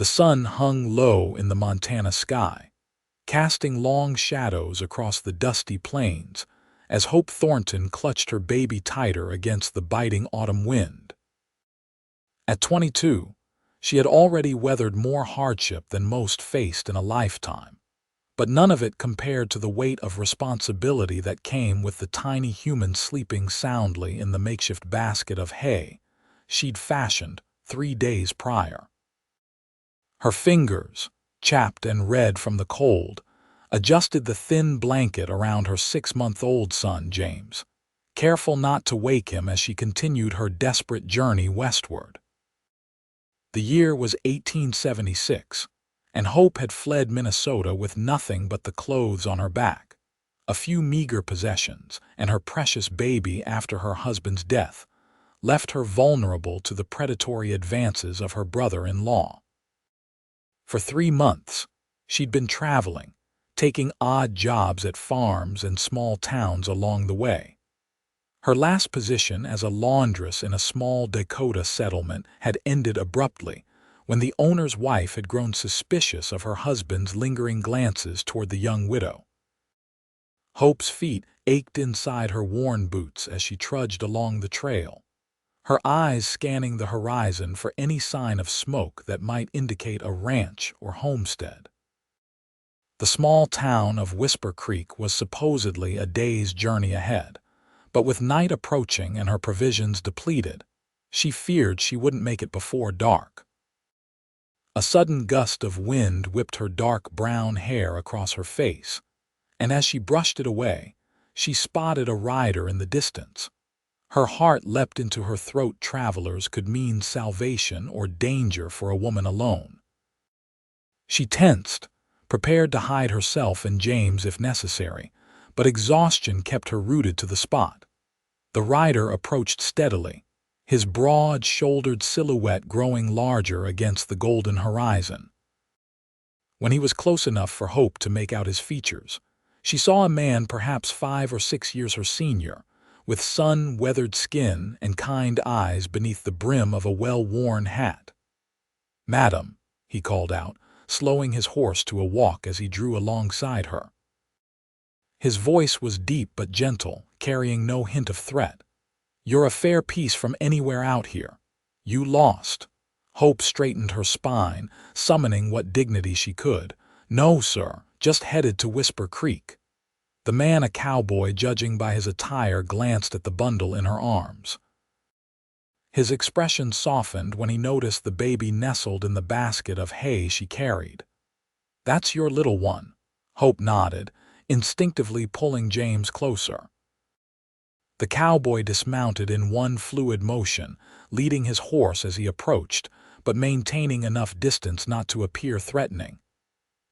The sun hung low in the Montana sky, casting long shadows across the dusty plains as Hope Thornton clutched her baby tighter against the biting autumn wind. At 22, she had already weathered more hardship than most faced in a lifetime, but none of it compared to the weight of responsibility that came with the tiny human sleeping soundly in the makeshift basket of hay she'd fashioned 3 days prior. Her fingers, chapped and red from the cold, adjusted the thin blanket around her 6-month-old son, James, careful not to wake him as she continued her desperate journey westward. The year was 1876, and Hope had fled Minnesota with nothing but the clothes on her back, a few meager possessions, and her precious baby after her husband's death, left her vulnerable to the predatory advances of her brother-in-law. For 3 months, she'd been traveling, taking odd jobs at farms and small towns along the way. Her last position as a laundress in a small Dakota settlement had ended abruptly when the owner's wife had grown suspicious of her husband's lingering glances toward the young widow. Hope's feet ached inside her worn boots as she trudged along the trail, her eyes scanning the horizon for any sign of smoke that might indicate a ranch or homestead. The small town of Whisper Creek was supposedly a day's journey ahead, but with night approaching and her provisions depleted, she feared she wouldn't make it before dark. A sudden gust of wind whipped her dark brown hair across her face, and as she brushed it away, she spotted a rider in the distance. Her heart leapt into her throat. Travelers could mean salvation or danger for a woman alone. She tensed, prepared to hide herself and James if necessary, but exhaustion kept her rooted to the spot. The rider approached steadily, his broad-shouldered silhouette growing larger against the golden horizon. When he was close enough for Hope to make out his features, she saw a man perhaps 5 or 6 years her senior, with sun-weathered skin and kind eyes beneath the brim of a well-worn hat. "Madam," he called out, slowing his horse to a walk as he drew alongside her. His voice was deep but gentle, carrying no hint of threat. "You're a fair piece from anywhere out here. You lost." Hope straightened her spine, summoning what dignity she could. "No, sir, just headed to Whisper Creek." The man, a cowboy judging by his attire, glanced at the bundle in her arms. His expression softened when he noticed the baby nestled in the basket of hay she carried. "That's your little one," Hope nodded, instinctively pulling James closer. The cowboy dismounted in one fluid motion, leading his horse as he approached, but maintaining enough distance not to appear threatening.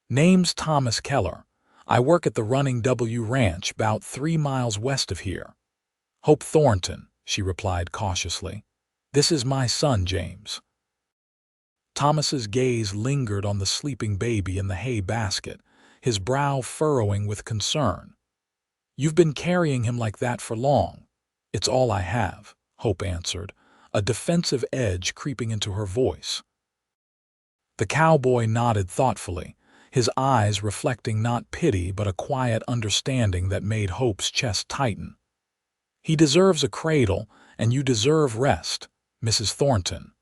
"Name's Thomas Keller. I work at the Running W Ranch 'bout 3 miles west of here." "Hope Thornton," she replied cautiously. "This is my son, James." Thomas's gaze lingered on the sleeping baby in the hay basket, his brow furrowing with concern. "You've been carrying him like that for long." "It's all I have," Hope answered, a defensive edge creeping into her voice. The cowboy nodded thoughtfully, his eyes reflecting not pity but a quiet understanding that made Hope's chest tighten. "He deserves a cradle, and you deserve rest, Mrs. Thornton."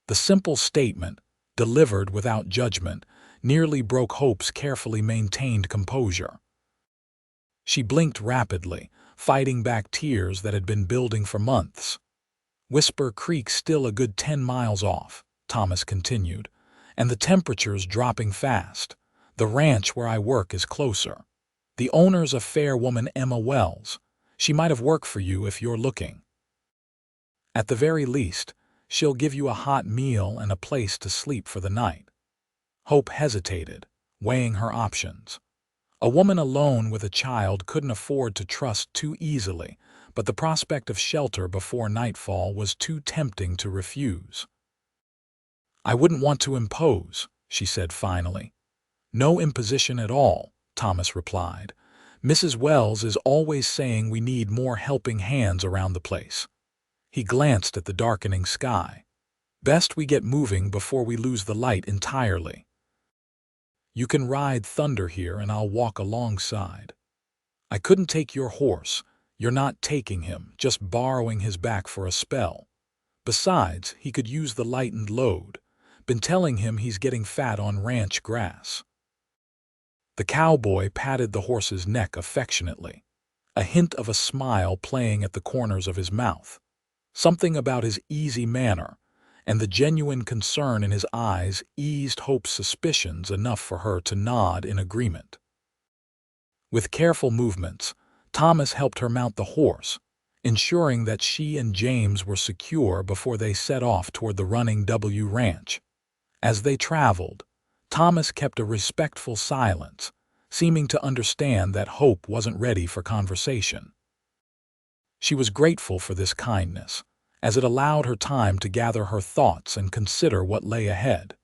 The simple statement, delivered without judgment, nearly broke Hope's carefully maintained composure. She blinked rapidly, fighting back tears that had been building for months. "Whisper Creek's still a good 10 miles off," Thomas continued, "and the temperature's dropping fast. The ranch where I work is closer. The owner's a fair woman, Emma Wells. She might have worked for you if you're looking. At the very least, she'll give you a hot meal and a place to sleep for the night." Hope hesitated, weighing her options. A woman alone with a child couldn't afford to trust too easily, but the prospect of shelter before nightfall was too tempting to refuse. "I wouldn't want to impose," she said finally. "No imposition at all," Thomas replied. "Mrs. Wells is always saying we need more helping hands around the place." He glanced at the darkening sky. Best we get moving before we lose the light entirely. You can ride Thunder here and I'll walk alongside. I couldn't take your horse. You're not taking him, just borrowing his back for a spell. Besides, he could use the lightened load. Been telling him he's getting fat on ranch grass. The cowboy patted the horse's neck affectionately, a hint of a smile playing at the corners of his mouth. Something about his easy manner and the genuine concern in his eyes eased Hope's suspicions enough for her to nod in agreement. With careful movements, Thomas helped her mount the horse, ensuring that she and James were secure before they set off toward the Running W Ranch. As they traveled, Thomas kept a respectful silence, seeming to understand that Hope wasn't ready for conversation. She was grateful for this kindness, as it allowed her time to gather her thoughts and consider what lay ahead.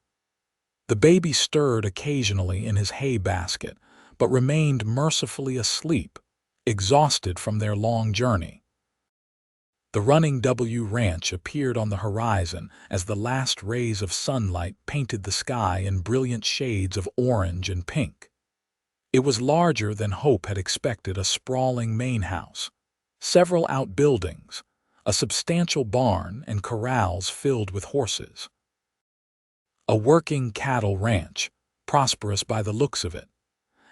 The baby stirred occasionally in his hay basket, but remained mercifully asleep, exhausted from their long journey. The Running W Ranch appeared on the horizon as the last rays of sunlight painted the sky in brilliant shades of orange and pink. It was larger than Hope had expected, a sprawling main house, several outbuildings, a substantial barn, and corrals filled with horses. A working cattle ranch, prosperous by the looks of it.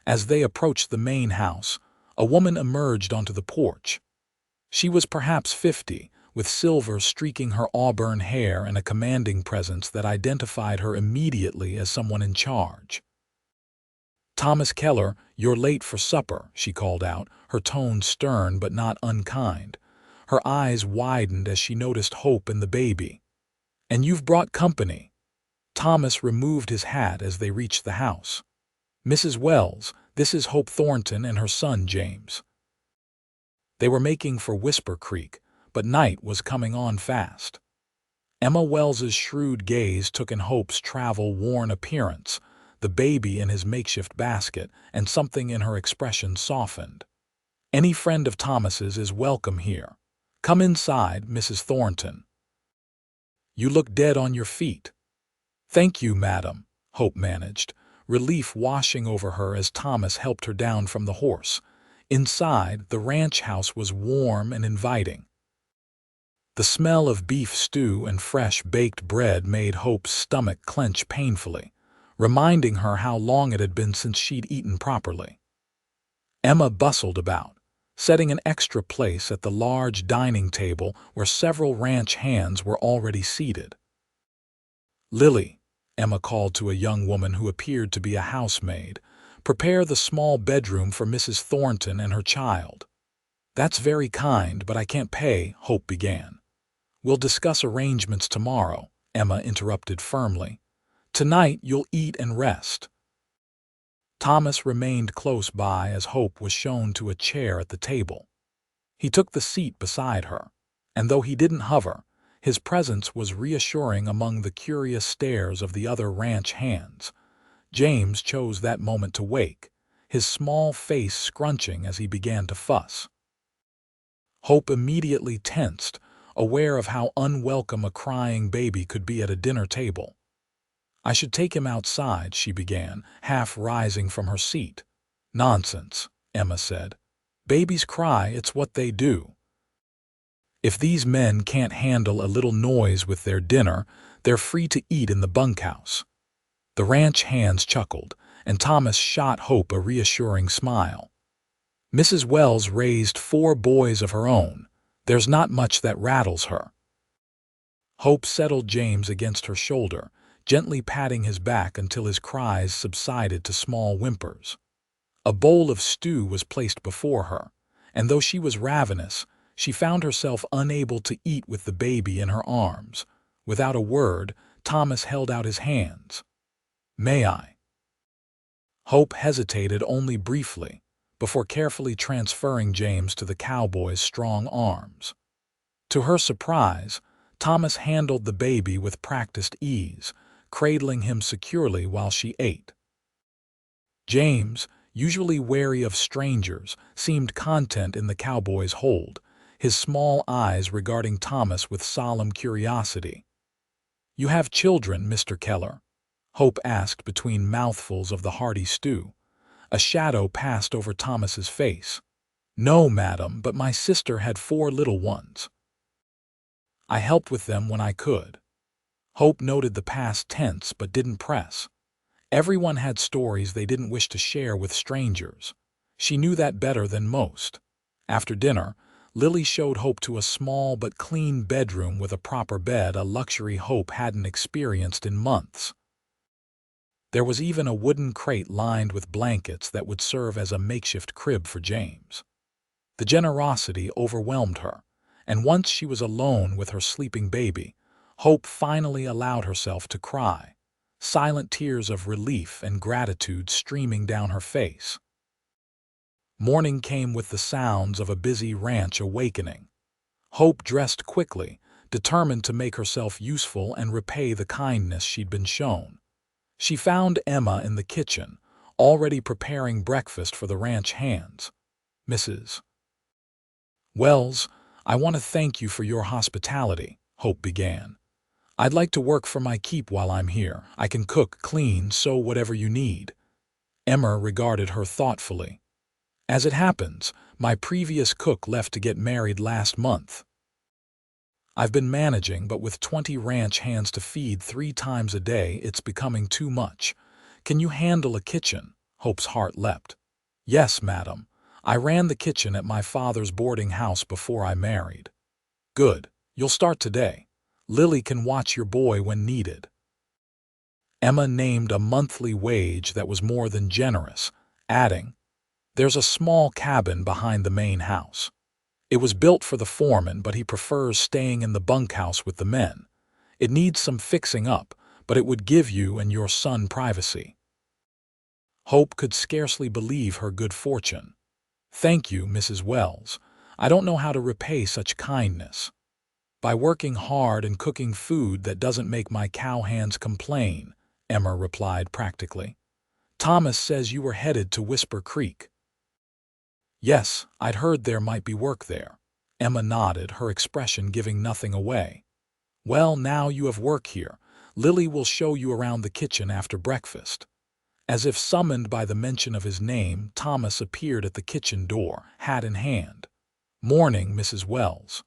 As they approached the main house, a woman emerged onto the porch. She was perhaps 50, with silver streaking her auburn hair and a commanding presence that identified her immediately as someone in charge. "Thomas Keller, you're late for supper," she called out, her tone stern but not unkind. Her eyes widened as she noticed Hope and the baby. "And you've brought company." Thomas removed his hat as they reached the house. "Mrs. Wells, this is Hope Thornton and her son James." They were making for Whisper Creek, but night was coming on fast. Emma Wells's shrewd gaze took in Hope's travel-worn appearance, the baby in his makeshift basket, and something in her expression softened. "Any friend of Thomas's is welcome here. Come inside, Mrs. Thornton. You look dead on your feet." "Thank you, madam," Hope managed, relief washing over her as Thomas helped her down from the horse. Inside, the ranch house was warm and inviting. The smell of beef stew and fresh baked bread made Hope's stomach clench painfully, reminding her how long it had been since she'd eaten properly. Emma bustled about, setting an extra place at the large dining table where several ranch hands were already seated. "Lily," Emma called to a young woman who appeared to be a housemaid, "prepare the small bedroom for Mrs. Thornton and her child." "That's very kind, but I can't pay," Hope began. "We'll discuss arrangements tomorrow," Emma interrupted firmly. "Tonight you'll eat and rest." Thomas remained close by as Hope was shown to a chair at the table. He took the seat beside her, and though he didn't hover, his presence was reassuring among the curious stares of the other ranch hands. James chose that moment to wake, his small face scrunching as he began to fuss. Hope immediately tensed, aware of how unwelcome a crying baby could be at a dinner table. "I should take him outside," she began, half rising from her seat. "Nonsense," Emma said. "Babies cry, it's what they do. If these men can't handle a little noise with their dinner, they're free to eat in the bunkhouse." The ranch hands chuckled, and Thomas shot Hope a reassuring smile. "Mrs. Wells raised 4 boys of her own. There's not much that rattles her." Hope settled James against her shoulder, gently patting his back until his cries subsided to small whimpers. A bowl of stew was placed before her, and though she was ravenous, she found herself unable to eat with the baby in her arms. Without a word, Thomas held out his hands. "May I?" Hope hesitated only briefly, before carefully transferring James to the cowboy's strong arms. To her surprise, Thomas handled the baby with practiced ease, cradling him securely while she ate. James, usually wary of strangers, seemed content in the cowboy's hold, his small eyes regarding Thomas with solemn curiosity. "You have children, Mr. Keller?" Hope asked between mouthfuls of the hearty stew. A shadow passed over Thomas's face. "No, madam, but my sister had 4 little ones. I helped with them when I could." Hope noted the past tense but didn't press. Everyone had stories they didn't wish to share with strangers. She knew that better than most. After dinner, Lily showed Hope to a small but clean bedroom with a proper bed, a luxury Hope hadn't experienced in months. There was even a wooden crate lined with blankets that would serve as a makeshift crib for James. The generosity overwhelmed her, and once she was alone with her sleeping baby, Hope finally allowed herself to cry, silent tears of relief and gratitude streaming down her face. Morning came with the sounds of a busy ranch awakening. Hope dressed quickly, determined to make herself useful and repay the kindness she'd been shown. She found Emma in the kitchen, already preparing breakfast for the ranch hands. "Mrs. Wells, I want to thank you for your hospitality," Hope began. "I'd like to work for my keep while I'm here. I can cook, clean, sew, whatever you need." Emma regarded her thoughtfully. "As it happens, my previous cook left to get married last month. I've been managing, but with 20 ranch hands to feed 3 times a day, it's becoming too much. Can you handle a kitchen?" Hope's heart leapt. "Yes, madam. I ran the kitchen at my father's boarding house before I married." "Good. You'll start today. Lily can watch your boy when needed." Emma named a monthly wage that was more than generous, adding, "There's a small cabin behind the main house. It was built for the foreman, but he prefers staying in the bunkhouse with the men. It needs some fixing up, but it would give you and your son privacy." Hope could scarcely believe her good fortune. "Thank you, Mrs. Wells. I don't know how to repay such kindness." "By working hard and cooking food that doesn't make my cowhands complain," Emma replied practically. "Thomas says you were headed to Whisper Creek." "Yes, I'd heard there might be work there." Emma nodded, her expression giving nothing away. "Well, now you have work here. Lily will show you around the kitchen after breakfast." As if summoned by the mention of his name, Thomas appeared at the kitchen door, hat in hand. "Morning, Mrs. Wells."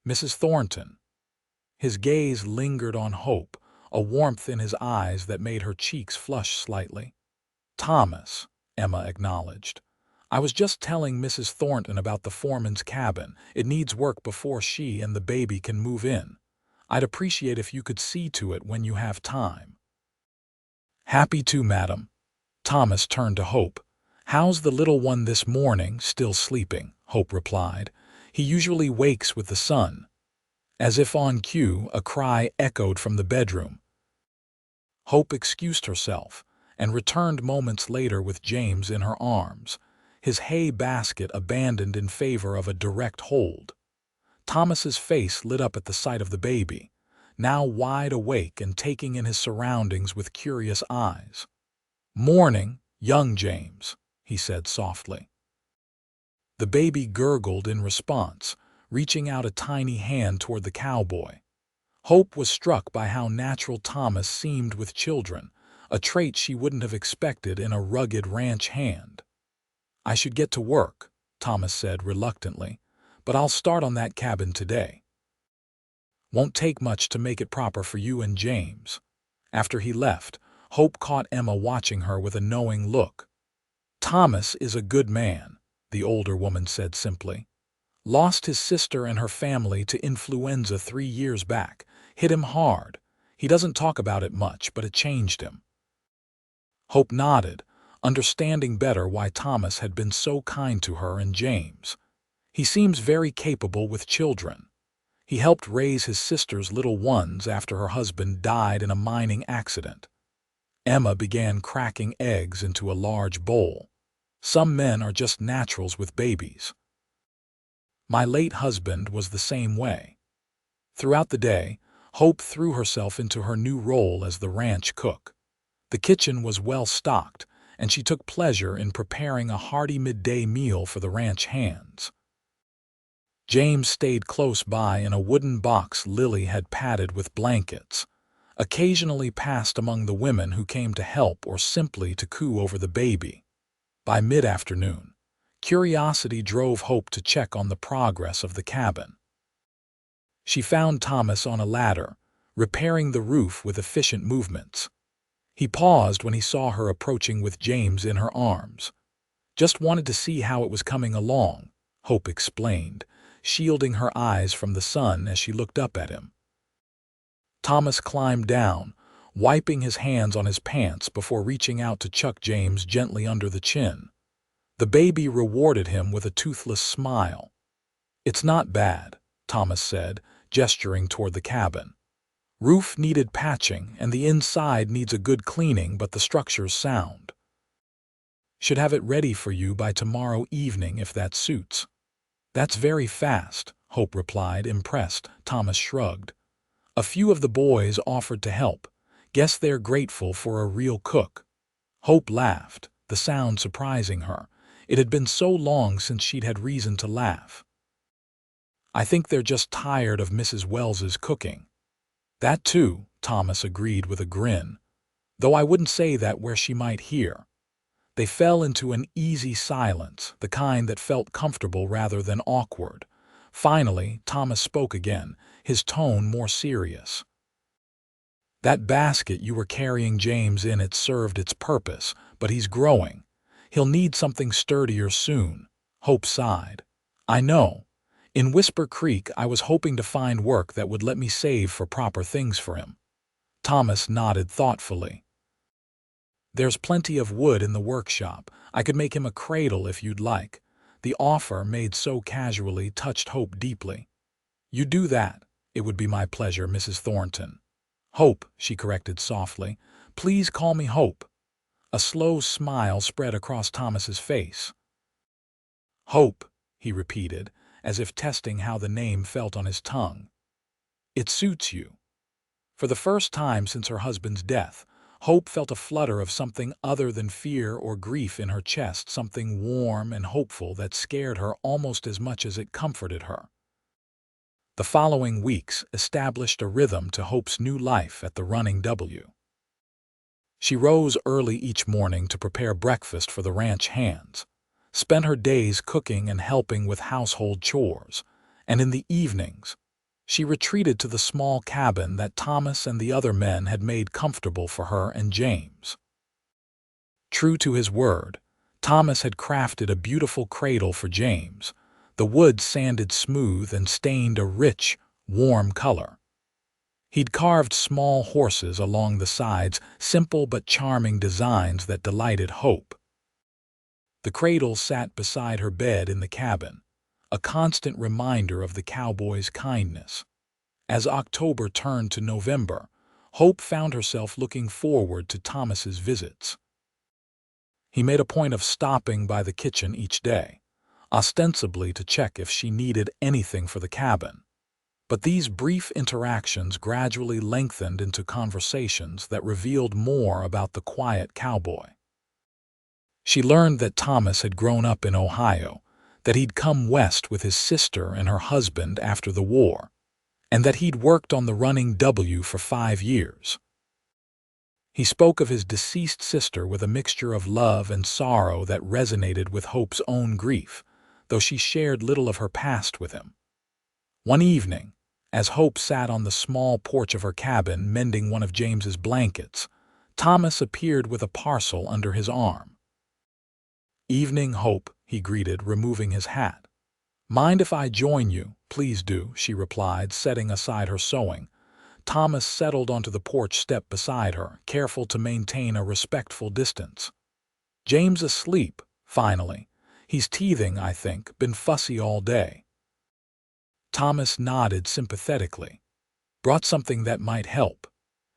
"Mrs. Thornton." His gaze lingered on Hope, a warmth in his eyes that made her cheeks flush slightly. "Thomas," Emma acknowledged. "I was just telling Mrs. Thornton about the foreman's cabin. It needs work before she and the baby can move in. I'd appreciate if you could see to it when you have time." "Happy to, madam." Thomas turned to Hope. "How's the little one this morning? Still sleeping?" Hope replied. "He usually wakes with the sun." As if on cue, a cry echoed from the bedroom. Hope excused herself and returned moments later with James in her arms, his hay basket abandoned in favor of a direct hold. Thomas's face lit up at the sight of the baby, now wide awake and taking in his surroundings with curious eyes. "Morning, young James," he said softly. The baby gurgled in response, reaching out a tiny hand toward the cowboy. Hope was struck by how natural Thomas seemed with children, a trait she wouldn't have expected in a rugged ranch hand. "I should get to work," Thomas said reluctantly, "but I'll start on that cabin today. Won't take much to make it proper for you and James." After he left, Hope caught Emma watching her with a knowing look. "Thomas is a good man," the older woman said simply. "Lost his sister and her family to influenza 3 years back. Hit him hard. He doesn't talk about it much, but it changed him." Hope nodded, understanding better why Thomas had been so kind to her and James. "He seems very capable with children. He helped raise his sister's little ones after her husband died in a mining accident." Emma began cracking eggs into a large bowl. "Some men are just naturals with babies. My late husband was the same way." Throughout the day, Hope threw herself into her new role as the ranch cook. The kitchen was well stocked, and she took pleasure in preparing a hearty midday meal for the ranch hands. James stayed close by in a wooden box Lily had padded with blankets, occasionally passed among the women who came to help or simply to coo over the baby. By mid-afternoon, curiosity drove Hope to check on the progress of the cabin. She found Thomas on a ladder, repairing the roof with efficient movements. He paused when he saw her approaching with James in her arms. "Just wanted to see how it was coming along," Hope explained, shielding her eyes from the sun as she looked up at him. Thomas climbed down, wiping his hands on his pants before reaching out to chuck James gently under the chin. The baby rewarded him with a toothless smile. "It's not bad," Thomas said, gesturing toward the cabin. "Roof needed patching, and the inside needs a good cleaning, but the structure's sound. Should have it ready for you by tomorrow evening if that suits." "That's very fast," Hope replied, impressed. Thomas shrugged. "A few of the boys offered to help. Guess they're grateful for a real cook." Hope laughed, the sound surprising her. It had been so long since she'd had reason to laugh. "I think they're just tired of Mrs. Wells's cooking." "That too," Thomas agreed with a grin. "Though I wouldn't say that where she might hear." They fell into an easy silence, the kind that felt comfortable rather than awkward. Finally, Thomas spoke again, his tone more serious. "That basket you were carrying James in, it served its purpose, but he's growing. He'll need something sturdier soon." Hope sighed. "I know. In Whisper Creek, I was hoping to find work that would let me save for proper things for him." Thomas nodded thoughtfully. "There's plenty of wood in the workshop. I could make him a cradle if you'd like." The offer, made so casually, touched Hope deeply. "You do that. It would be my pleasure, Mrs. Thornton." "Hope," she corrected softly. "Please call me Hope." A slow smile spread across Thomas's face. "Hope," he repeated, as if testing how the name felt on his tongue. "It suits you." For the first time since her husband's death, Hope felt a flutter of something other than fear or grief in her chest, something warm and hopeful that scared her almost as much as it comforted her. The following weeks established a rhythm to Hope's new life at the Running W. She rose early each morning to prepare breakfast for the ranch hands, spent her days cooking and helping with household chores, and in the evenings, she retreated to the small cabin that Thomas and the other men had made comfortable for her and James. True to his word, Thomas had crafted a beautiful cradle for James, the wood sanded smooth and stained a rich, warm color. He'd carved small horses along the sides, simple but charming designs that delighted Hope. The cradle sat beside her bed in the cabin, a constant reminder of the cowboy's kindness. As October turned to November, Hope found herself looking forward to Thomas's visits. He made a point of stopping by the kitchen each day, ostensibly to check if she needed anything for the cabin. But these brief interactions gradually lengthened into conversations that revealed more about the quiet cowboy. She learned that Thomas had grown up in Ohio, that he'd come west with his sister and her husband after the war, and that he'd worked on the Running W for 5 years. He spoke of his deceased sister with a mixture of love and sorrow that resonated with Hope's own grief, though she shared little of her past with him. One evening, as Hope sat on the small porch of her cabin mending one of James's blankets, Thomas appeared with a parcel under his arm. "Evening, Hope," he greeted, removing his hat. "Mind if I join you?" "Please do," she replied, setting aside her sewing. Thomas settled onto the porch step beside her, careful to maintain a respectful distance. "James asleep, finally. He's teething, I think, been fussy all day." Thomas nodded sympathetically. "Brought something that might help."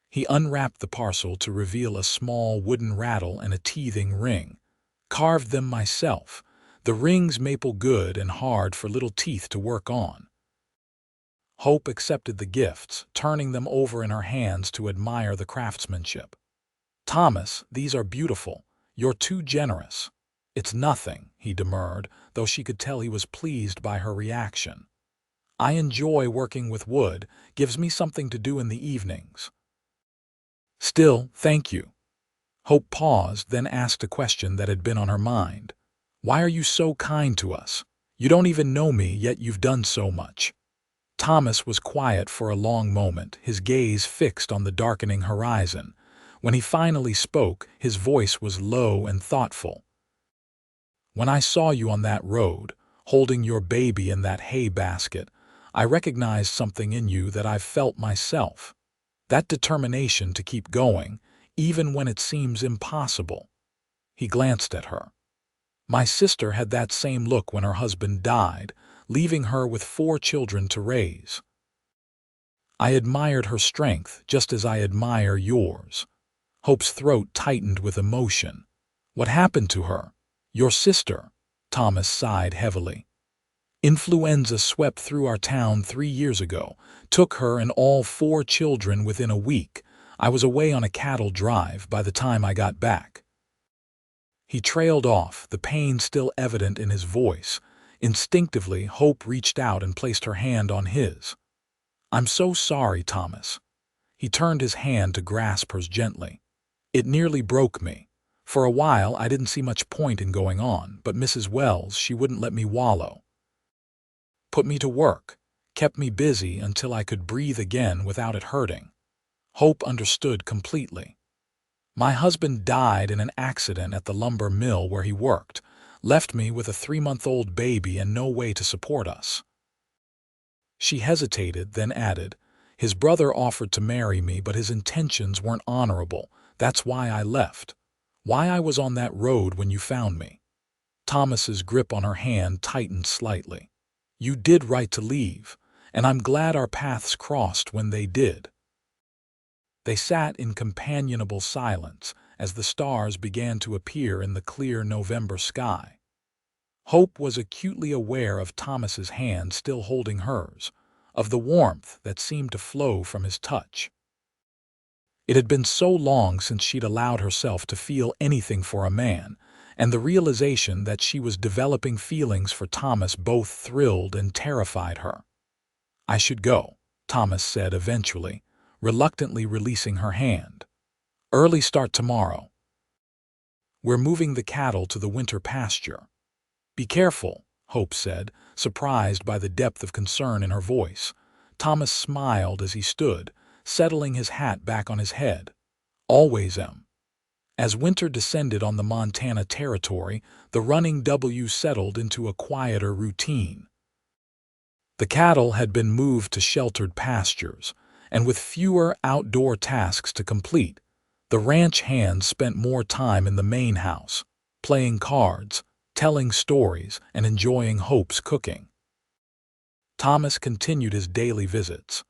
He unwrapped the parcel to reveal a small wooden rattle and a teething ring. "Carved them myself. The ring's maple good and hard for little teeth to work on." Hope accepted the gifts, turning them over in her hands to admire the craftsmanship. "Thomas, these are beautiful. You're too generous." "It's nothing," he demurred, though she could tell he was pleased by her reaction. I enjoy working with wood, gives me something to do in the evenings. Still, thank you. Hope paused, then asked a question that had been on her mind. Why are you so kind to us? You don't even know me, yet you've done so much. Thomas was quiet for a long moment, his gaze fixed on the darkening horizon. When he finally spoke, his voice was low and thoughtful. When I saw you on that road, holding your baby in that hay basket, I recognized something in you that I've felt myself. That determination to keep going, even when it seems impossible. He glanced at her. My sister had that same look when her husband died, leaving her with 4 children to raise. I admired her strength just as I admire yours. Hope's throat tightened with emotion. What happened to her? Your sister? Thomas sighed heavily. Influenza swept through our town 3 years ago, took her and all 4 children within a week. I was away on a cattle drive by the time I got back. He trailed off, the pain still evident in his voice. Instinctively, Hope reached out and placed her hand on his. I'm so sorry, Thomas. He turned his hand to grasp hers gently. It nearly broke me. For a while, I didn't see much point in going on, but Mrs. Wells, she wouldn't let me wallow. Put me to work, kept me busy until I could breathe again without it hurting. Hope understood completely. My husband died in an accident at the lumber mill where he worked, left me with a 3-month-old baby and no way to support us. She hesitated, then added, his brother offered to marry me, but his intentions weren't honorable. That's why I left. Why I was on that road when you found me. Thomas's grip on her hand tightened slightly. You did right to leave, and I'm glad our paths crossed when they did. They sat in companionable silence as the stars began to appear in the clear November sky. Hope was acutely aware of Thomas's hand still holding hers, of the warmth that seemed to flow from his touch. It had been so long since she'd allowed herself to feel anything for a man, and the realization that she was developing feelings for Thomas both thrilled and terrified her. I should go, Thomas said eventually, reluctantly releasing her hand. Early start tomorrow. We're moving the cattle to the winter pasture. Be careful, Hope said, surprised by the depth of concern in her voice. Thomas smiled as he stood, settling his hat back on his head. Always am. As winter descended on the Montana territory, the running W settled into a quieter routine. The cattle had been moved to sheltered pastures, and with fewer outdoor tasks to complete, the ranch hands spent more time in the main house, playing cards, telling stories, and enjoying Hope's cooking. Thomas continued his daily visits,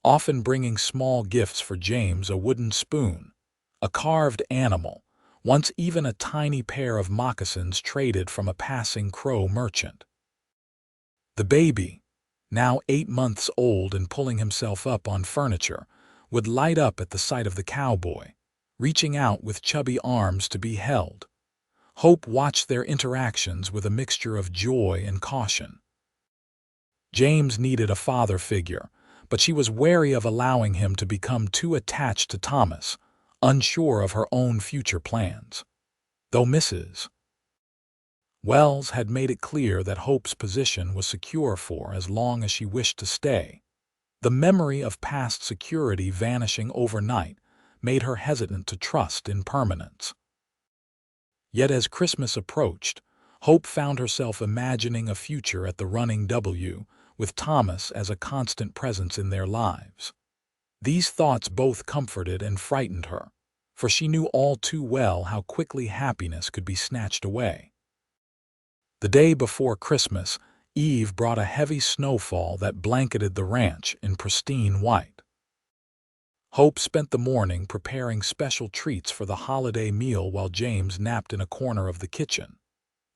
often bringing small gifts for James, a wooden spoon, a carved animal, once even a tiny pair of moccasins traded from a passing Crow merchant. The baby, now 8 months old and pulling himself up on furniture, would light up at the sight of the cowboy, reaching out with chubby arms to be held. Hope watched their interactions with a mixture of joy and caution. James needed a father figure, but she was wary of allowing him to become too attached to Thomas, unsure of her own future plans. Though Mrs. Wells had made it clear that Hope's position was secure for as long as she wished to stay, the memory of past security vanishing overnight made her hesitant to trust in permanence. Yet as Christmas approached, Hope found herself imagining a future at the running W, with Thomas as a constant presence in their lives. These thoughts both comforted and frightened her, for she knew all too well how quickly happiness could be snatched away. The day before Christmas Eve brought a heavy snowfall that blanketed the ranch in pristine white. Hope spent the morning preparing special treats for the holiday meal while James napped in a corner of the kitchen.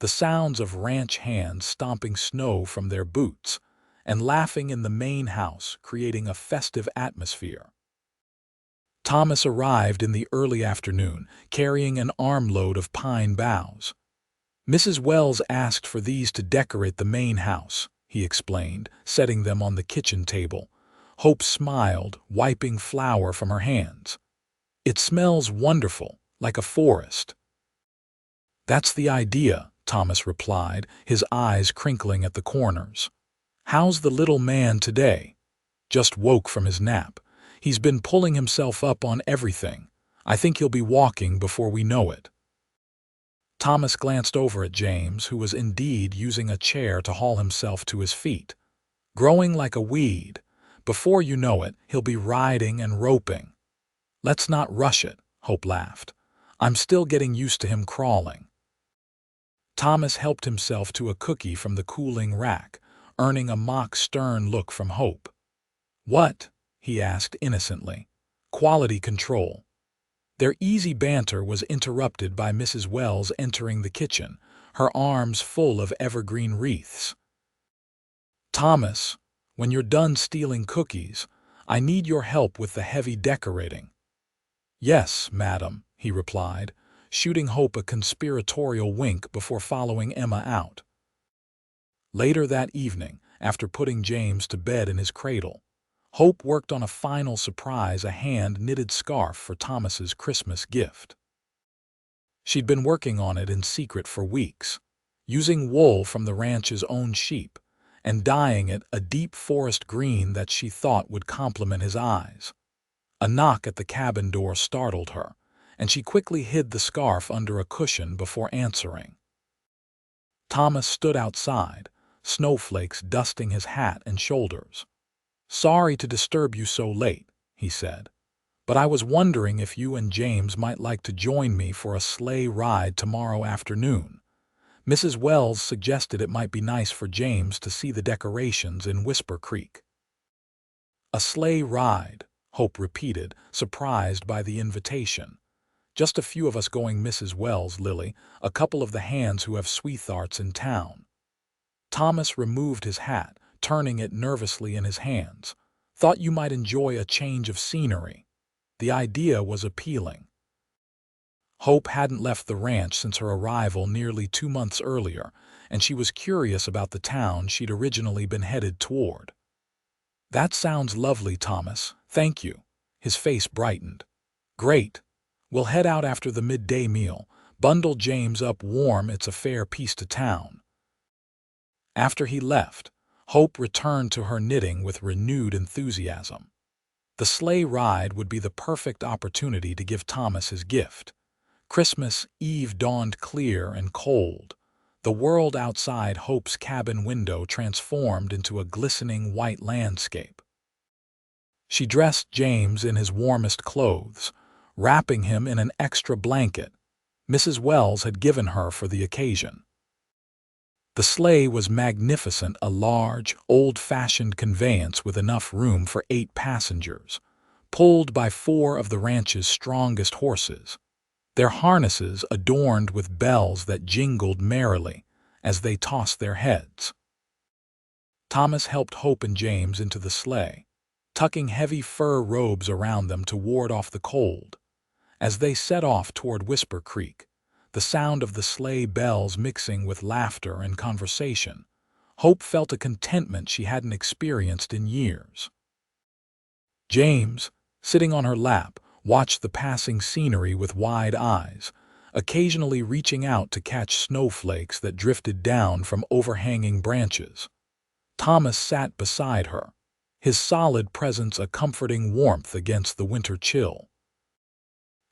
The sounds of ranch hands stomping snow from their boots and laughing in the main house creating a festive atmosphere. Thomas arrived in the early afternoon, carrying an armload of pine boughs. Mrs. Wells asked for these to decorate the main house, he explained, setting them on the kitchen table. Hope smiled, wiping flour from her hands. "It smells wonderful, like a forest." "That's the idea," Thomas replied, his eyes crinkling at the corners. "How's the little man today?" "Just woke from his nap. He's been pulling himself up on everything. I think he'll be walking before we know it." Thomas glanced over at James, who was indeed using a chair to haul himself to his feet. "Growing like a weed. Before you know it, he'll be riding and roping." "Let's not rush it," Hope laughed. "I'm still getting used to him crawling." Thomas helped himself to a cookie from the cooling rack, earning a mock stern look from Hope. "What?" he asked innocently. "Quality control." Their easy banter was interrupted by Mrs. Wells entering the kitchen, her arms full of evergreen wreaths. "Thomas, when you're done stealing cookies, I need your help with the heavy decorating." "Yes, madam," he replied, shooting Hope a conspiratorial wink before following Emma out. Later that evening, after putting James to bed in his cradle, Hope worked on a final surprise, a hand-knitted scarf for Thomas's Christmas gift. She'd been working on it in secret for weeks, using wool from the ranch's own sheep and dyeing it a deep forest green that she thought would complement his eyes. A knock at the cabin door startled her, and she quickly hid the scarf under a cushion before answering. Thomas stood outside, snowflakes dusting his hat and shoulders. "Sorry to disturb you so late," he said, "but I was wondering if you and James might like to join me for a sleigh ride tomorrow afternoon. Mrs. Wells suggested it might be nice for James to see the decorations in Whisper Creek." "A sleigh ride," Hope repeated, surprised by the invitation. "Just a few of us going, Mrs. Wells, Lily, a couple of the hands who have sweethearts in town." Thomas removed his hat, turning it nervously in his hands. "Thought you might enjoy a change of scenery." The idea was appealing. Hope hadn't left the ranch since her arrival nearly 2 months earlier, and she was curious about the town she'd originally been headed toward. "That sounds lovely, Thomas. Thank you." His face brightened. "Great. We'll head out after the midday meal, bundle James up warm. It's a fair piece to town." After he left, Hope returned to her knitting with renewed enthusiasm. The sleigh ride would be the perfect opportunity to give Thomas his gift. Christmas Eve dawned clear and cold. The world outside Hope's cabin window transformed into a glistening white landscape. She dressed James in his warmest clothes, wrapping him in an extra blanket Mrs. Wells had given her for the occasion. The sleigh was magnificent, a large, old-fashioned conveyance with enough room for 8 passengers, pulled by 4 of the ranch's strongest horses, their harnesses adorned with bells that jingled merrily as they tossed their heads. Thomas helped Hope and James into the sleigh, tucking heavy fur robes around them to ward off the cold. As they set off toward Whisper Creek, the sound of the sleigh bells mixing with laughter and conversation, Hope felt a contentment she hadn't experienced in years. James, sitting on her lap, watched the passing scenery with wide eyes, occasionally reaching out to catch snowflakes that drifted down from overhanging branches. Thomas sat beside her, his solid presence a comforting warmth against the winter chill.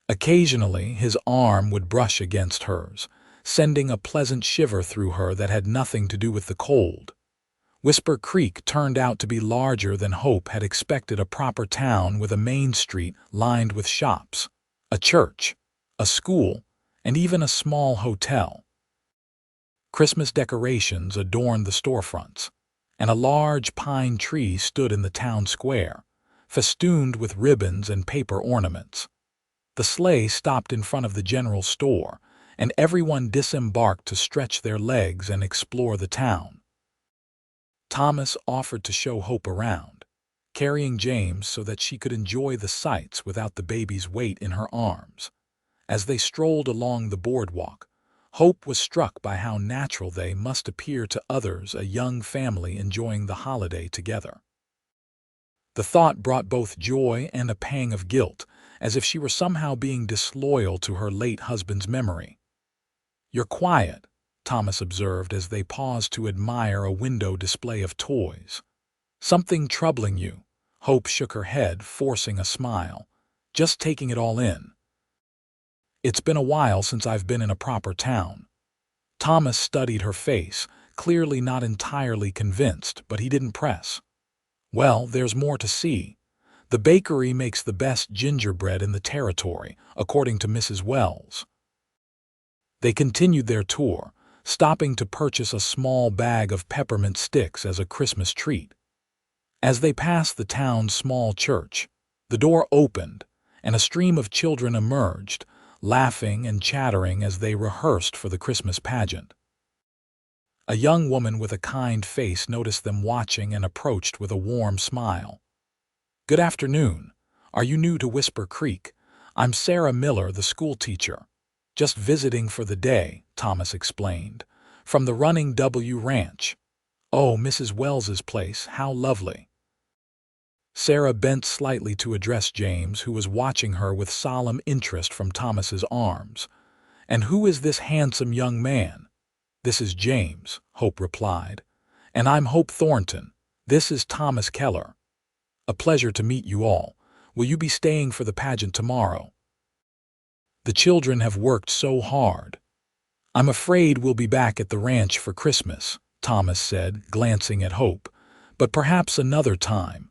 Occasionally, his arm would brush against hers, sending a pleasant shiver through her that had nothing to do with the cold. Whisper Creek turned out to be larger than Hope had expected, a proper town with a main street lined with shops, a church, a school, and even a small hotel. Christmas decorations adorned the storefronts, and a large pine tree stood in the town square, festooned with ribbons and paper ornaments. The sleigh stopped in front of the general store, and everyone disembarked to stretch their legs and explore the town. Thomas offered to show Hope around, carrying James so that she could enjoy the sights without the baby's weight in her arms. As they strolled along the boardwalk, Hope was struck by how natural they must appear to others, a young family enjoying the holiday together. The thought brought both joy and a pang of guilt, as if she were somehow being disloyal to her late husband's memory. "You're quiet," Thomas observed as they paused to admire a window display of toys. "Something troubling you?" Hope shook her head, forcing a smile. "Just taking it all in. It's been a while since I've been in a proper town." Thomas studied her face, clearly not entirely convinced, but he didn't press. "Well, there's more to see. The bakery makes the best gingerbread in the territory, according to Mrs. Wells." They continued their tour, stopping to purchase a small bag of peppermint sticks as a Christmas treat. As they passed the town's small church, the door opened, and a stream of children emerged, laughing and chattering as they rehearsed for the Christmas pageant. A young woman with a kind face noticed them watching and approached with a warm smile. "Good afternoon. Are you new to Whisper Creek? I'm Sarah Miller, the school teacher. Just visiting for the day," Thomas explained. "From the Running W Ranch." "Oh, Mrs. Wells's place, how lovely." Sarah bent slightly to address James, who was watching her with solemn interest from Thomas's arms. "And who is this handsome young man?" "This is James," Hope replied. "And I'm Hope Thornton. This is Thomas Keller. A pleasure to meet you all. Will you be staying for the pageant tomorrow?" "The children have worked so hard." "I'm afraid we'll be back at the ranch for Christmas," Thomas said, glancing at Hope. "But perhaps another time."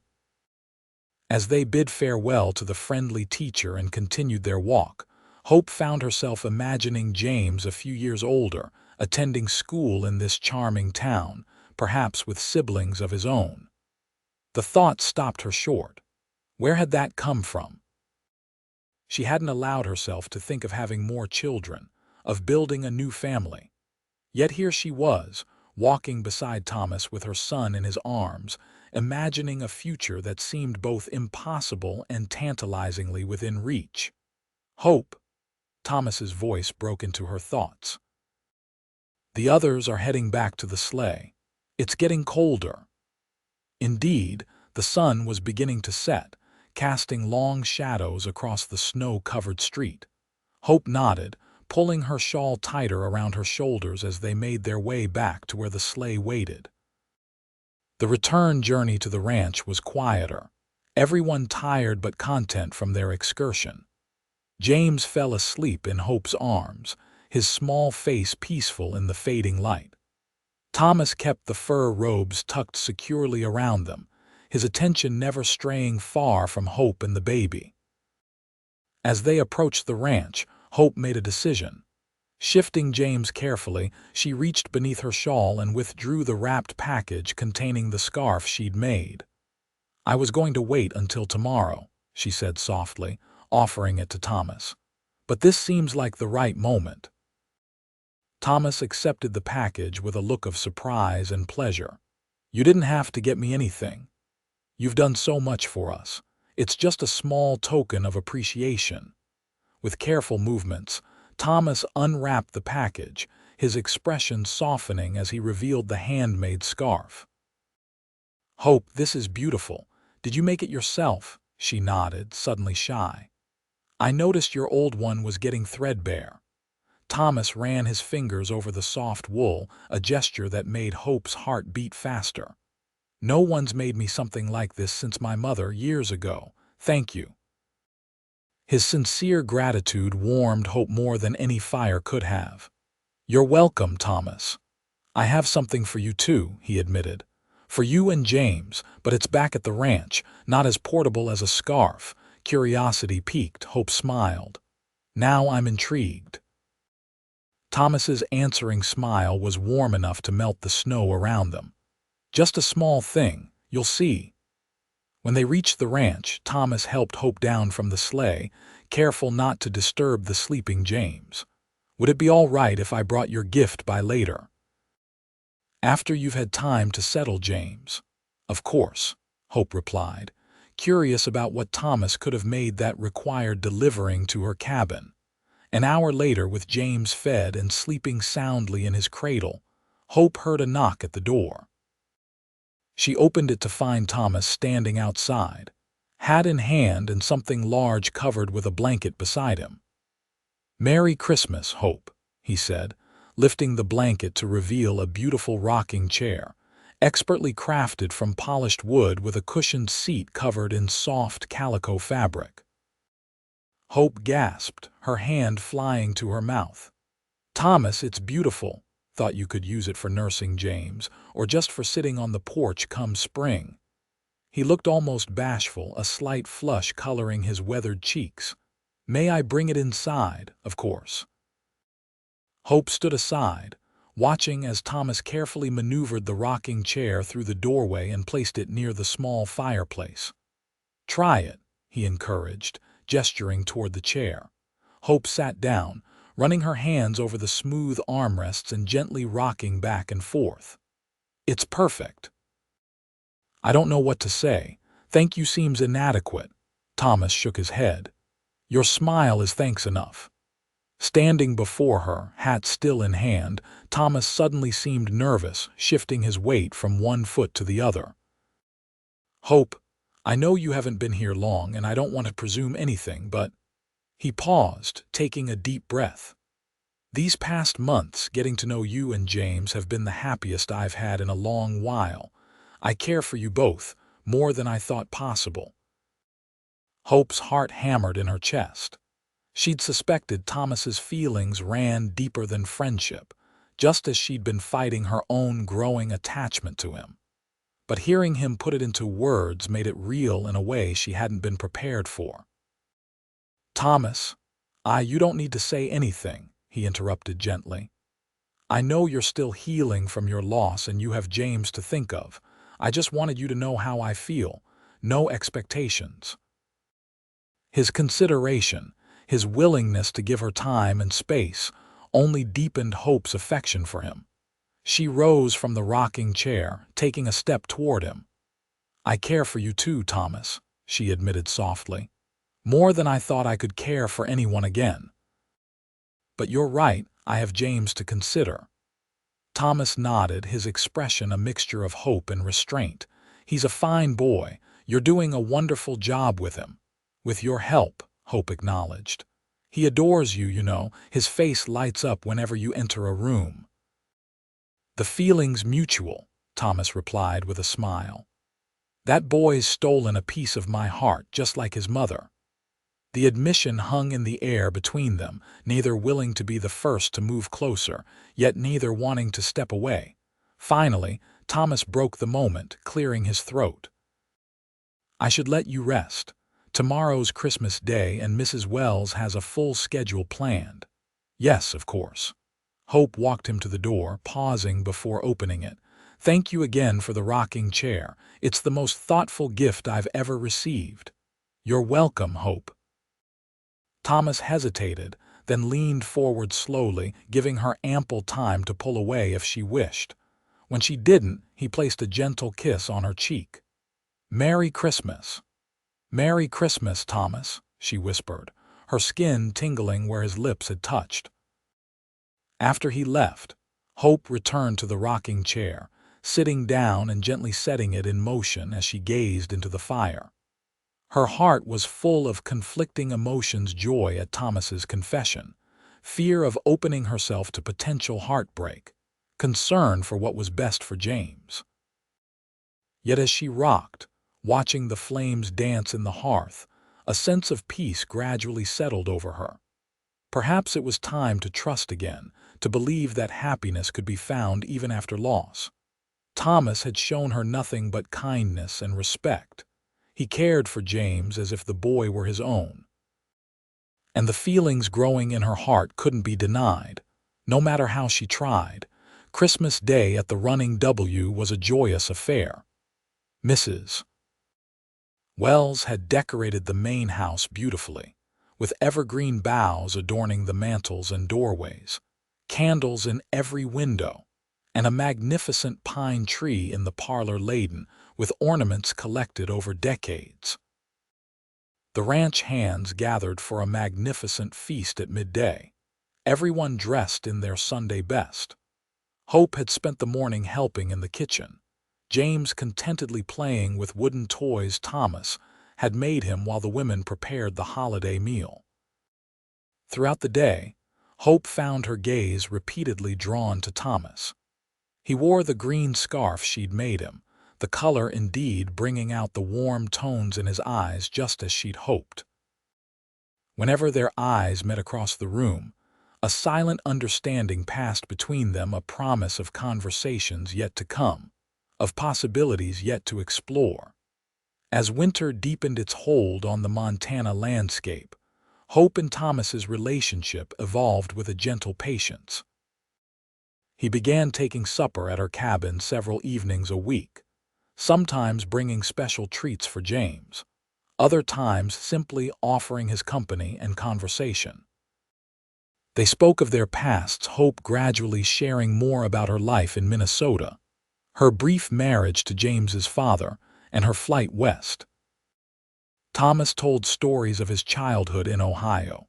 As they bid farewell to the friendly teacher and continued their walk, Hope found herself imagining James a few years older, attending school in this charming town, perhaps with siblings of his own. The thought stopped her short. Where had that come from? She hadn't allowed herself to think of having more children, of building a new family. Yet here she was, walking beside Thomas with her son in his arms, imagining a future that seemed both impossible and tantalizingly within reach. "Hope!" Thomas's voice broke into her thoughts. "The others are heading back to the sleigh. It's getting colder." Indeed, the sun was beginning to set, casting long shadows across the snow-covered street. Hope nodded, pulling her shawl tighter around her shoulders as they made their way back to where the sleigh waited. The return journey to the ranch was quieter, everyone tired but content from their excursion. James fell asleep in Hope's arms, his small face peaceful in the fading light. Thomas kept the fur robes tucked securely around them, his attention never straying far from Hope and the baby. As they approached the ranch, Hope made a decision. Shifting James carefully, she reached beneath her shawl and withdrew the wrapped package containing the scarf she'd made. "I was going to wait until tomorrow," she said softly, offering it to Thomas. "But this seems like the right moment." Thomas accepted the package with a look of surprise and pleasure. "You didn't have to get me anything. You've done so much for us. It's just a small token of appreciation." With careful movements, Thomas unwrapped the package, his expression softening as he revealed the handmade scarf. "Hope, this is beautiful. Did you make it yourself?" She nodded, suddenly shy. "I noticed your old one was getting threadbare." Thomas ran his fingers over the soft wool, a gesture that made Hope's heart beat faster. "No one's made me something like this since my mother years ago. Thank you." His sincere gratitude warmed Hope more than any fire could have. "You're welcome, Thomas. I have something for you too," he admitted. "For you and James, but it's back at the ranch, not as portable as a scarf." Curiosity piqued, Hope smiled. "Now I'm intrigued." Thomas's answering smile was warm enough to melt the snow around them. "Just a small thing, you'll see." When they reached the ranch, Thomas helped Hope down from the sleigh, careful not to disturb the sleeping James. "Would it be all right if I brought your gift by later?" "After you've had time to settle, James." "Of course," Hope replied, curious about what Thomas could have made that required delivering to her cabin. An hour later, with James fed and sleeping soundly in his cradle, Hope heard a knock at the door. She opened it to find Thomas standing outside, hat in hand and something large covered with a blanket beside him. "Merry Christmas, Hope," he said, lifting the blanket to reveal a beautiful rocking chair, expertly crafted from polished wood with a cushioned seat covered in soft calico fabric. Hope gasped, her hand flying to her mouth. "Thomas, it's beautiful. Thought you could use it for nursing James, or just for sitting on the porch come spring." He looked almost bashful, a slight flush coloring his weathered cheeks. "May I bring it inside, of course?" Hope stood aside, watching as Thomas carefully maneuvered the rocking chair through the doorway and placed it near the small fireplace. "Try it," he encouraged, gesturing toward the chair. Hope sat down, running her hands over the smooth armrests and gently rocking back and forth. "It's perfect." "I don't know what to say. Thank you seems inadequate." Thomas shook his head. "Your smile is thanks enough." Standing before her, hat still in hand, Thomas suddenly seemed nervous, shifting his weight from one foot to the other. "Hope, I know you haven't been here long and I don't want to presume anything, but—" He paused, taking a deep breath. "These past months, getting to know you and James, have been the happiest I've had in a long while. I care for you both, more than I thought possible." Hope's heart hammered in her chest. She'd suspected Thomas's feelings ran deeper than friendship, just as she'd been fighting her own growing attachment to him. But hearing him put it into words made it real in a way she hadn't been prepared for. "Thomas, you don't need to say anything," he interrupted gently. "I know you're still healing from your loss and you have James to think of. I just wanted you to know how I feel. No expectations." His consideration, his willingness to give her time and space, only deepened Hope's affection for him. She rose from the rocking chair, taking a step toward him. "I care for you too, Thomas," she admitted softly. "More than I thought I could care for anyone again. But you're right, I have James to consider." Thomas nodded, his expression a mixture of hope and restraint. "He's a fine boy. You're doing a wonderful job with him." "With your help," Hope acknowledged. "He adores you, you know. His face lights up whenever you enter a room." "The feeling's mutual," Thomas replied with a smile. "That boy's stolen a piece of my heart, just like his mother." The admission hung in the air between them, neither willing to be the first to move closer, yet neither wanting to step away. Finally, Thomas broke the moment, clearing his throat. "I should let you rest. Tomorrow's Christmas Day and Mrs. Wells has a full schedule planned." "Yes, of course." Hope walked him to the door, pausing before opening it. "Thank you again for the rocking chair. It's the most thoughtful gift I've ever received." "You're welcome, Hope." Thomas hesitated, then leaned forward slowly, giving her ample time to pull away if she wished. When she didn't, he placed a gentle kiss on her cheek. "Merry Christmas." "Merry Christmas, Thomas," she whispered, her skin tingling where his lips had touched. After he left, Hope returned to the rocking chair, sitting down and gently setting it in motion as she gazed into the fire. Her heart was full of conflicting emotions: joy at Thomas's confession, fear of opening herself to potential heartbreak, concern for what was best for James. Yet as she rocked, watching the flames dance in the hearth, a sense of peace gradually settled over her. Perhaps it was time to trust again, to believe that happiness could be found even after loss. Thomas had shown her nothing but kindness and respect. He cared for James as if the boy were his own. And the feelings growing in her heart couldn't be denied, no matter how she tried. Christmas Day at the Running W was a joyous affair. Mrs. Wells had decorated the main house beautifully, with evergreen boughs adorning the mantels and doorways, candles in every window, and a magnificent pine tree in the parlor laden with ornaments collected over decades. The ranch hands gathered for a magnificent feast at midday, everyone dressed in their Sunday best. Hope had spent the morning helping in the kitchen. James contentedly playing with wooden toys Thomas had made him while the women prepared the holiday meal. Throughout the day, Hope found her gaze repeatedly drawn to Thomas. He wore the green scarf she'd made him, the color indeed bringing out the warm tones in his eyes just as she'd hoped. Whenever their eyes met across the room, a silent understanding passed between them, a promise of conversations yet to come, of possibilities yet to explore. As winter deepened its hold on the Montana landscape, Hope and Thomas's relationship evolved with a gentle patience. He began taking supper at her cabin several evenings a week, sometimes bringing special treats for James, other times simply offering his company and conversation. They spoke of their pasts, Hope gradually sharing more about her life in Minnesota, her brief marriage to James's father, and her flight west. Thomas told stories of his childhood in Ohio,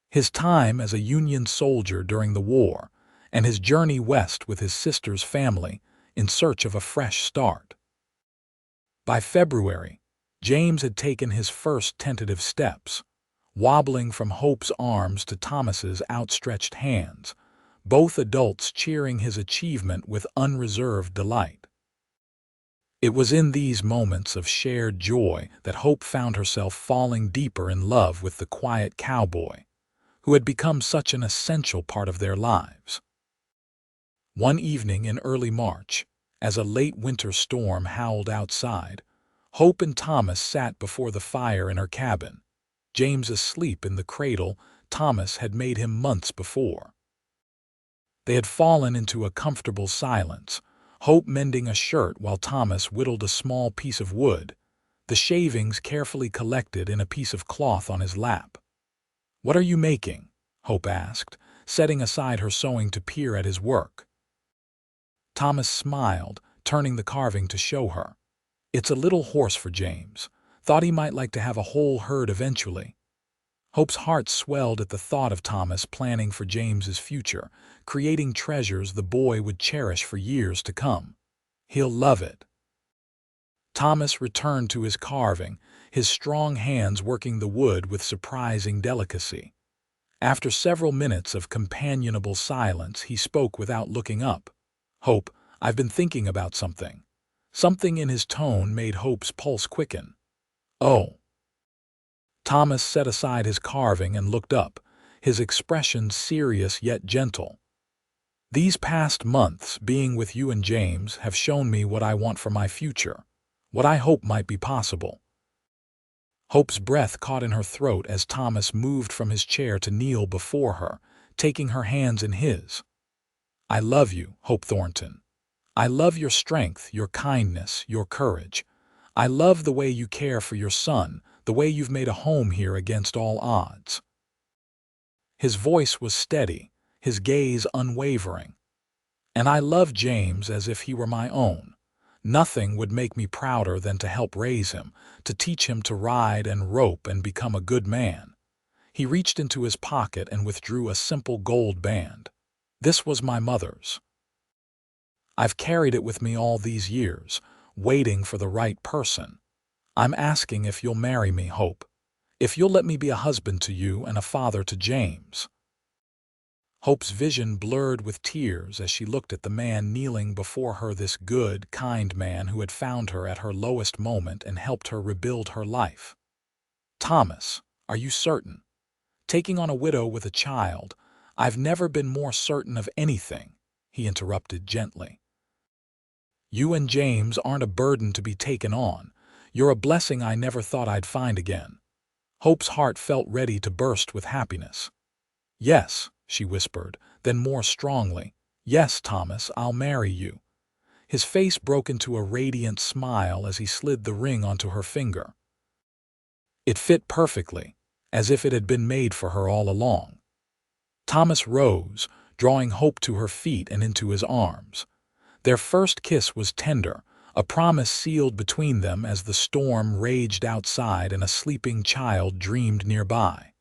his time as a Union soldier during the war, and his journey west with his sister's family in search of a fresh start. By February, James had taken his first tentative steps, wobbling from Hope's arms to Thomas's outstretched hands, both adults cheering his achievement with unreserved delight. It was in these moments of shared joy that Hope found herself falling deeper in love with the quiet cowboy, who had become such an essential part of their lives. One evening in early March, as a late winter storm howled outside, Hope and Thomas sat before the fire in her cabin, James asleep in the cradle Thomas had made him months before. They had fallen into a comfortable silence, Hope mending a shirt while Thomas whittled a small piece of wood, the shavings carefully collected in a piece of cloth on his lap. "What are you making?" Hope asked, setting aside her sewing to peer at his work. Thomas smiled, turning the carving to show her. "It's a little horse for James. Thought he might like to have a whole herd eventually." Hope's heart swelled at the thought of Thomas planning for James's future, creating treasures the boy would cherish for years to come. "He'll love it." Thomas returned to his carving, his strong hands working the wood with surprising delicacy. After several minutes of companionable silence, he spoke without looking up. "Hope, I've been thinking about something." Something in his tone made Hope's pulse quicken. "Oh." Thomas set aside his carving and looked up, his expression serious yet gentle. "These past months being with you and James have shown me what I want for my future, what I hope might be possible." Hope's breath caught in her throat as Thomas moved from his chair to kneel before her, taking her hands in his. "I love you, Hope Thornton. I love your strength, your kindness, your courage. I love the way you care for your son, the way you've made a home here against all odds." His voice was steady, his gaze unwavering. "And I love James as if he were my own. Nothing would make me prouder than to help raise him, to teach him to ride and rope and become a good man." He reached into his pocket and withdrew a simple gold band. "This was my mother's. I've carried it with me all these years, waiting for the right person. I'm asking if you'll marry me, Hope. If you'll let me be a husband to you and a father to James." Hope's vision blurred with tears as she looked at the man kneeling before her, this good, kind man who had found her at her lowest moment and helped her rebuild her life. "Thomas, are you certain? Taking on a widow with a child, I've never been more certain of anything," he interrupted gently. "You and James aren't a burden to be taken on. You're a blessing I never thought I'd find again." Hope's heart felt ready to burst with happiness. "Yes," she whispered, then more strongly, "Yes, Thomas, I'll marry you." His face broke into a radiant smile as he slid the ring onto her finger. It fit perfectly, as if it had been made for her all along. Thomas rose, drawing Hope to her feet and into his arms. Their first kiss was tender, a promise sealed between them as the storm raged outside and a sleeping child dreamed nearby.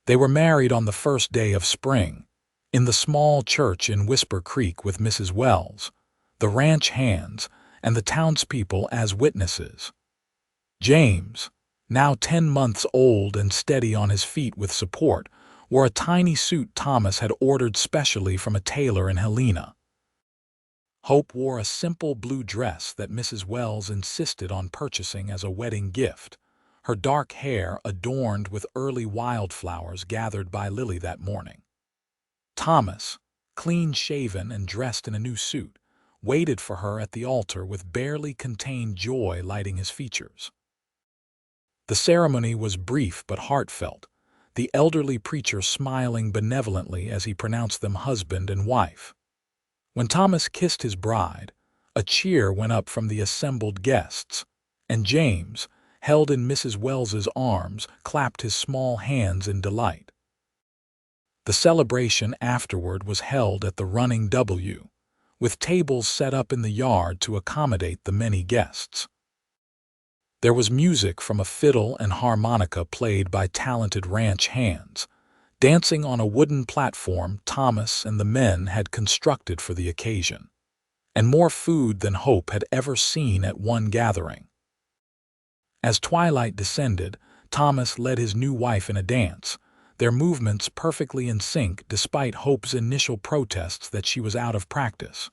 They were married on the first day of spring, in the small church in Whisper Creek with Mrs. Wells, the ranch hands, and the townspeople as witnesses. James, now 10 months old and steady on his feet with support, wore a tiny suit Thomas had ordered specially from a tailor in Helena. Hope wore a simple blue dress that Mrs. Wells insisted on purchasing as a wedding gift, her dark hair adorned with early wildflowers gathered by Lily that morning. Thomas, clean-shaven and dressed in a new suit, waited for her at the altar with barely contained joy lighting his features. The ceremony was brief but heartfelt, the elderly preacher smiling benevolently as he pronounced them husband and wife. When Thomas kissed his bride, a cheer went up from the assembled guests, and James, held in Mrs. Wells's arms, clapped his small hands in delight. The celebration afterward was held at the Running W, with tables set up in the yard to accommodate the many guests. There was music from a fiddle and harmonica played by talented ranch hands, dancing on a wooden platform Thomas and the men had constructed for the occasion, and more food than Hope had ever seen at one gathering. As twilight descended, Thomas led his new wife in a dance, their movements perfectly in sync despite Hope's initial protests that she was out of practice.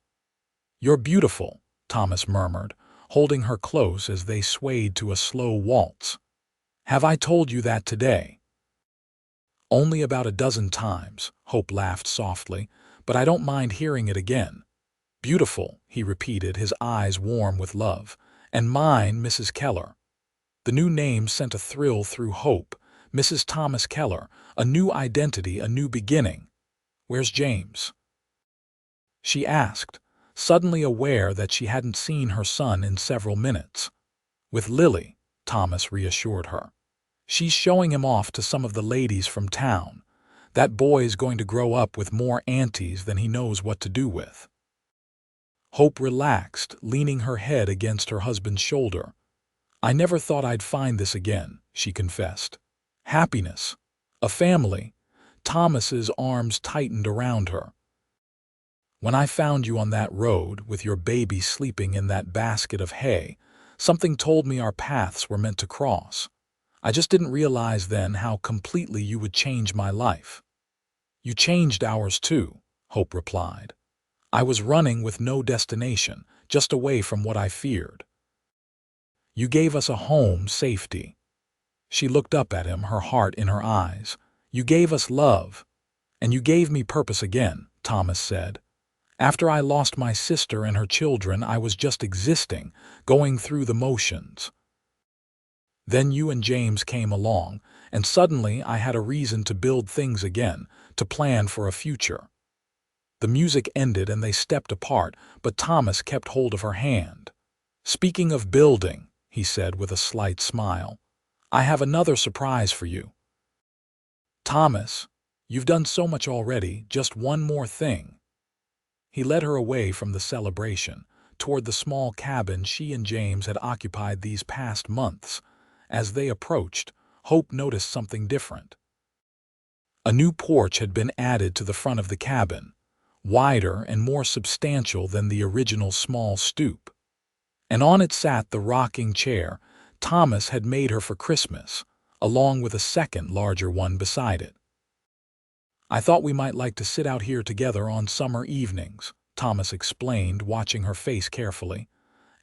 "You're beautiful," Thomas murmured, holding her close as they swayed to a slow waltz. "Have I told you that today?" "Only about a dozen times," Hope laughed softly, "but I don't mind hearing it again." "Beautiful," he repeated, his eyes warm with love. "And mine, Mrs. Keller." The new name sent a thrill through Hope. Mrs. Thomas Keller, a new identity, a new beginning. "Where's James?" she asked, suddenly aware that she hadn't seen her son in several minutes. "With Lily," Thomas reassured her. "She's showing him off to some of the ladies from town. That boy's going to grow up with more aunties than he knows what to do with." Hope relaxed, leaning her head against her husband's shoulder. "I never thought I'd find this again," she confessed. "Happiness. A family." Thomas's arms tightened around her. "When I found you on that road, with your baby sleeping in that basket of hay, something told me our paths were meant to cross. I just didn't realize then how completely you would change my life." "You changed ours too," Hope replied. "I was running with no destination, just away from what I feared. You gave us a home, safety." She looked up at him, her heart in her eyes. "You gave us love. And you gave me purpose again," Thomas said. "After I lost my sister and her children, I was just existing, going through the motions. Then you and James came along, and suddenly I had a reason to build things again, to plan for a future." The music ended and they stepped apart, but Thomas kept hold of her hand. "Speaking of building," he said with a slight smile, "I have another surprise for you." "Thomas, you've done so much already, just one more thing." He led her away from the celebration, toward the small cabin she and James had occupied these past months. As they approached, Hope noticed something different. A new porch had been added to the front of the cabin, wider and more substantial than the original small stoop. And on it sat the rocking chair Thomas had made her for Christmas, along with a second, larger one beside it. "I thought we might like to sit out here together on summer evenings," Thomas explained, watching her face carefully.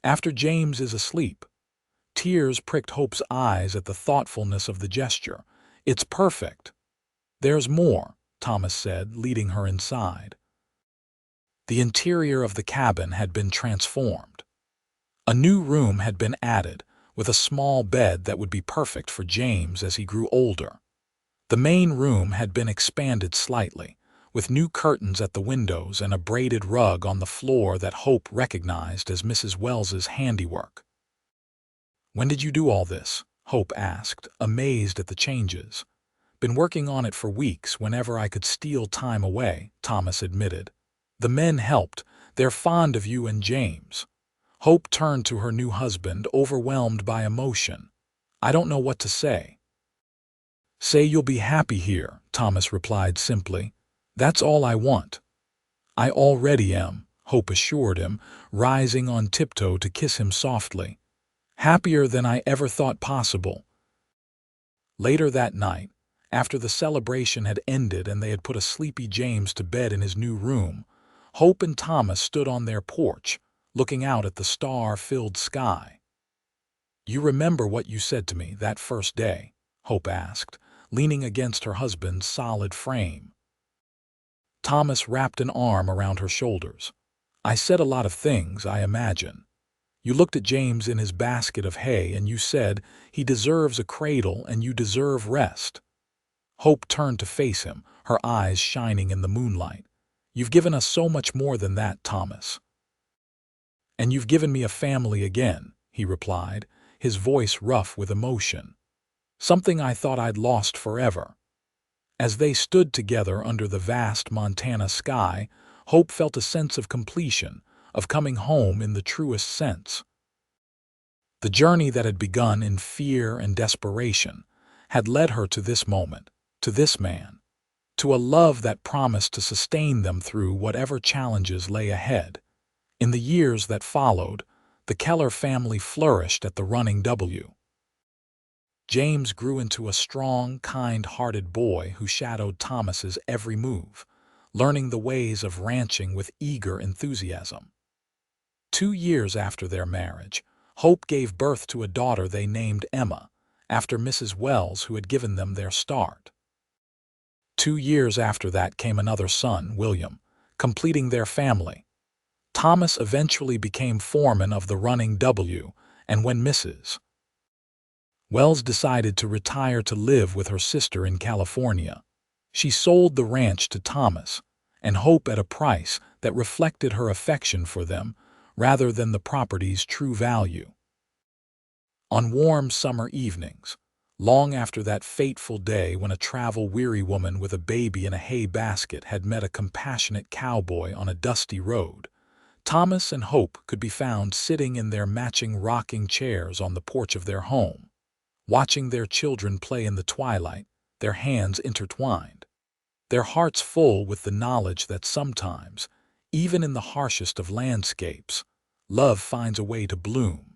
"After James is asleep." Tears pricked Hope's eyes at the thoughtfulness of the gesture. "It's perfect." "There's more," Thomas said, leading her inside. The interior of the cabin had been transformed. A new room had been added, with a small bed that would be perfect for James as he grew older. The main room had been expanded slightly, with new curtains at the windows and a braided rug on the floor that Hope recognized as Mrs. Wells's handiwork. "When did you do all this?" Hope asked, amazed at the changes. "Been working on it for weeks whenever I could steal time away," Thomas admitted. "The men helped. They're fond of you and James." Hope turned to her new husband, overwhelmed by emotion. "I don't know what to say." "Say you'll be happy here," Thomas replied simply. "That's all I want." "I already am," Hope assured him, rising on tiptoe to kiss him softly. "Happier than I ever thought possible." Later that night, after the celebration had ended and they had put a sleepy James to bed in his new room, Hope and Thomas stood on their porch, looking out at the star-filled sky. "You remember what you said to me that first day?" Hope asked, leaning against her husband's solid frame. Thomas wrapped an arm around her shoulders. "I said a lot of things, I imagine. You looked at James in his basket of hay and you said, 'He deserves a cradle and you deserve rest.'" Hope turned to face him, her eyes shining in the moonlight. "You've given us so much more than that, Thomas." "And you've given me a family again," he replied, his voice rough with emotion. "Something I thought I'd lost forever." As they stood together under the vast Montana sky, Hope felt a sense of completion, of coming home in the truest sense. The journey that had begun in fear and desperation had led her to this moment, to this man, to a love that promised to sustain them through whatever challenges lay ahead. In the years that followed, the Keller family flourished at the Running W. James grew into a strong, kind-hearted boy who shadowed Thomas's every move, learning the ways of ranching with eager enthusiasm. 2 years after their marriage, Hope gave birth to a daughter they named Emma, after Mrs. Wells, who had given them their start. 2 years after that came another son, William, completing their family. Thomas eventually became foreman of the Running W, and when Mrs. Wells decided to retire to live with her sister in California, she sold the ranch to Thomas and Hope at a price that reflected her affection for them rather than the property's true value. On warm summer evenings, long after that fateful day when a travel-weary woman with a baby in a hay basket had met a compassionate cowboy on a dusty road, Thomas and Hope could be found sitting in their matching rocking chairs on the porch of their home, watching their children play in the twilight, their hands intertwined, their hearts full with the knowledge that sometimes, even in the harshest of landscapes, love finds a way to bloom.